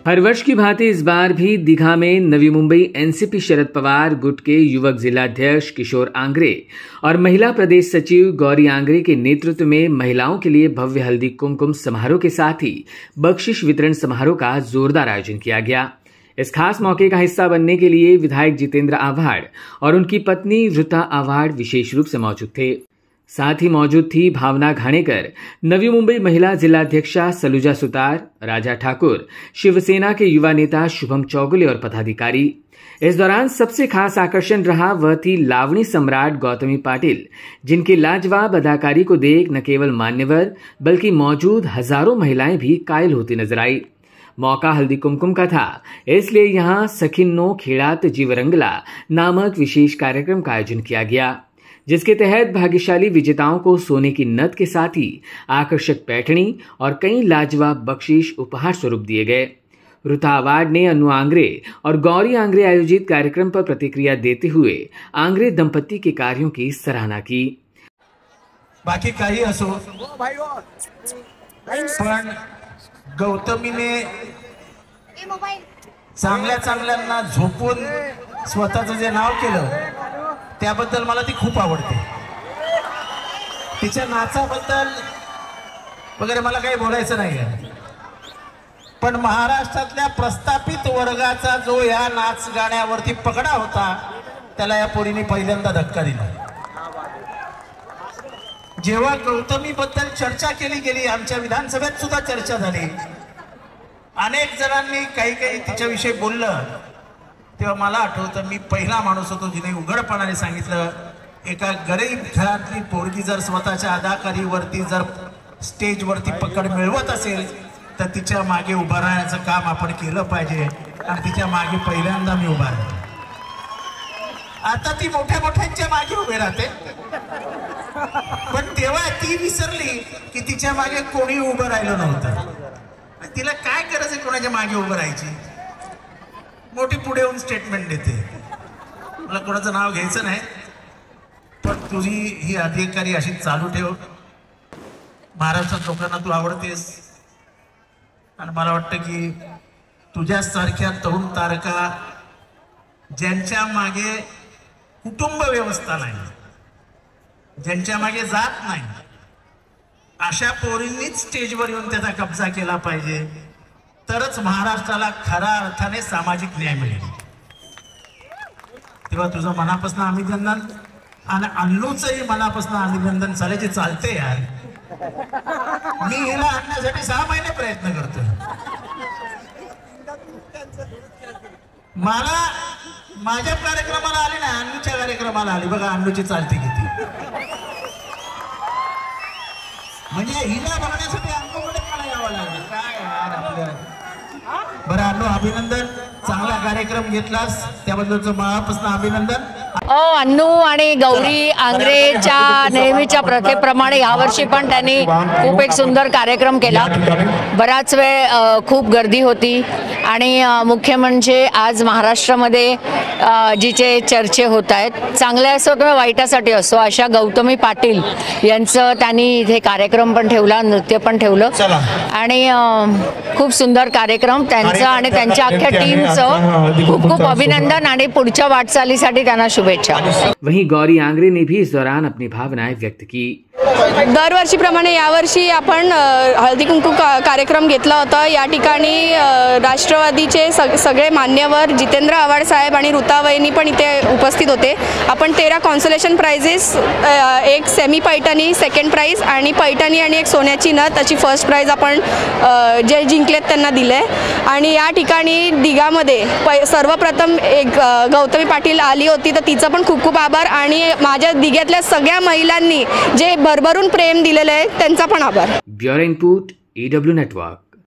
हर वर्ष की भांति इस बार भी दीघा में नवी मुंबई एनसीपी शरद पवार गुट के युवक जिलाध्यक्ष किशोर आंग्रे और महिला प्रदेश सचिव गौरी आंग्रे के नेतृत्व में महिलाओं के लिए भव्य हल्दी कुमकुम समारोह के साथ ही बख्शिश वितरण समारोह का जोरदार आयोजन किया गया। इस खास मौके का हिस्सा बनने के लिए विधायक जितेंद्र आव्हाड और उनकी पत्नी वृता आव्हाड विशेष रूप से मौजूद थे। साथ ही मौजूद थी भावना घाणेकर, नवी मुंबई महिला जिलाध्यक्षा सलूजा सुतार, राजा ठाकुर, शिवसेना के युवा नेता शुभम चौगुले और पदाधिकारी। इस दौरान सबसे खास आकर्षण रहा वह थी लावणी सम्राट गौतमी पाटिल, जिनकी लाजवाब अदाकारी को देख न केवल मान्यवर बल्कि मौजूद हजारों महिलाएं भी कायल होती नजर आई। मौका हल्दी कुमकुम का था, इसलिए यहां सखिन्नो खेड़ात जीवरंगला नामक विशेष कार्यक्रम का आयोजन किया गया, जिसके तहत भाग्यशाली विजेताओं को सोने की नथ के साथ ही आकर्षक पैठणी और कई लाजवाब बख्शीश उपहार स्वरूप दिए गए। रुता आव्हाड ने अनु आंग्रे और गौरी आंग्रे आयोजित कार्यक्रम पर प्रतिक्रिया देते हुए आंग्रे दंपति के कार्यों की सराहना की। बाकी काही असो, पण गौतमीने चांगल्या चांगल्यांना झोपून स्वतःचं जे नाव केलं त्याबद्दल मला ती खूप आवडते। तिच्या नाचाबद्दल वगैरे मला काही बोलायचं नाही आहे, पण महाराष्ट्रातल्या प्रस्थापित वर्गाचा जो या नाच गाण्यावरती पगडा होता त्याला या पोरीने पहिल्यांदा धक्का दिला। जेव्हा गौतमीबद्दल चर्चा केली गेली, आमच्या विधानसभेत सुद्धा चर्चा झाली, अनेक जणांनी काही तिच्याविषयी बोललं, तेव्हा मला आठवतं मी पहिला माणूस होतो जिने उघडपणाने सांगितलं, एका गरीब घरातली पोरगी जर स्वतःच्या अदाकारीवरती जर स्टेजवरती पकड मिळवत असेल तर तिच्या मागे उभा राहण्याचं काम आपण केलं पाहिजे, आणि तिच्या मागे पहिल्यांदा मी उभा राहिलो। आता ती मोठ्या मोठ्यांच्या मागे उभे राहते, पण तेव्हा ती विसरली की तिच्या मागे कोणी उभं राहिलं नव्हतं। तिला काय गरज आहे कोणाच्या मागे उभं राहायची? मोठी पुढे येऊन स्टेटमेंट देते। मला कोणाचं नाव घ्यायचं नाही, पण तुझी ही अधिकारी अशी चालू ठेव। महाराष्ट्रात लोकांना तू आवडतेस, आणि मला वाटतं की तुझ्यासारख्या तरुण तारका ज्यांच्या मागे कुटुंब व्यवस्था नाही, ज्यांच्या मागे जात नाही, अशा पोरींनीच स्टेजवर येऊन त्याचा कब्जा केला पाहिजे, तरच महाराष्ट्राला खऱ्या अर्थाने सामाजिक न्याय मिळेल। तेव्हा तुझं मनापासून अभिनंदन, आणि अन्नूचंही मनापासून अभिनंदन झाले जे चालते यार। मी हिला आणण्यासाठी 6 महिने प्रयत्न करतोय। मला माझ्या कार्यक्रमाला आली नाही, अन्नूच्या कार्यक्रमाला आली। बघा अन्नूची चालते किती, म्हणजे हिला बघण्यासाठी अन्नूकडे मला यावं लागलं। काय यार आपल्या बरं अन्नू, अभिनंदन, चांगला कार्यक्रम घेतलास त्याबद्दलचं मनापासून अभिनंदन। अन्नू आणि गौरी आंग्रेच्या नेहमीच्या प्रथेप्रमाणे यावर्षी पण त्यांनी खूप एक सुंदर कार्यक्रम केला। बराच वेळ खूप गर्दी होती, आणि मुख्य म्हणजे आज महाराष्ट्रामध्ये जिचे चर्चे होत आहेत, चांगले असो किंवा वाईटासाठी असो, अशा गौतमी पाटील यांचं त्यांनी इथे कार्यक्रम पण ठेवला, नृत्य पण ठेवलं, आणि खूप सुंदर कार्यक्रम त्यांचं आणि त्यांच्या अख्ख्या टीमचं खूप खूप अभिनंदन, आणि पुढच्या वाटचालीसाठी त्यांना शुभेच्छा। वहीं गौरी आंग्रे ने भी इस दौरान अपनी भावनाएं व्यक्त की। दरवर्षीप्रमाणे यावर्षी आपण हळदी कुंकू कार्यक्रम घेतला होता। या ठिकाणी राष्ट्रवादीचे सगळे मान्यवर जितेंद्र आव्हाड साहेब आणि रुता वहिनी पण इथे उपस्थित होते। आपण 13 कॉन्सोलेशन प्राइजेस, एक सेमी पैठणी सेकंड प्राइज, आणि पैठणी आणि एक सोन्याची नथ अशी फर्स्ट प्राइज आपण जे जिंकलेत त्यांना दिले। आणि या ठिकाणी दिघामध्ये सर्वप्रथम एक गौतमी पाटील आली होती, तर तिचं पण खूप खूप आभार, आणि माझ्या दिघ्यातल्या सगळ्या महिलांनी जे भरभरून प्रेम दिलेलं आहे त्यांचा पण आभार। Bureau input EW network.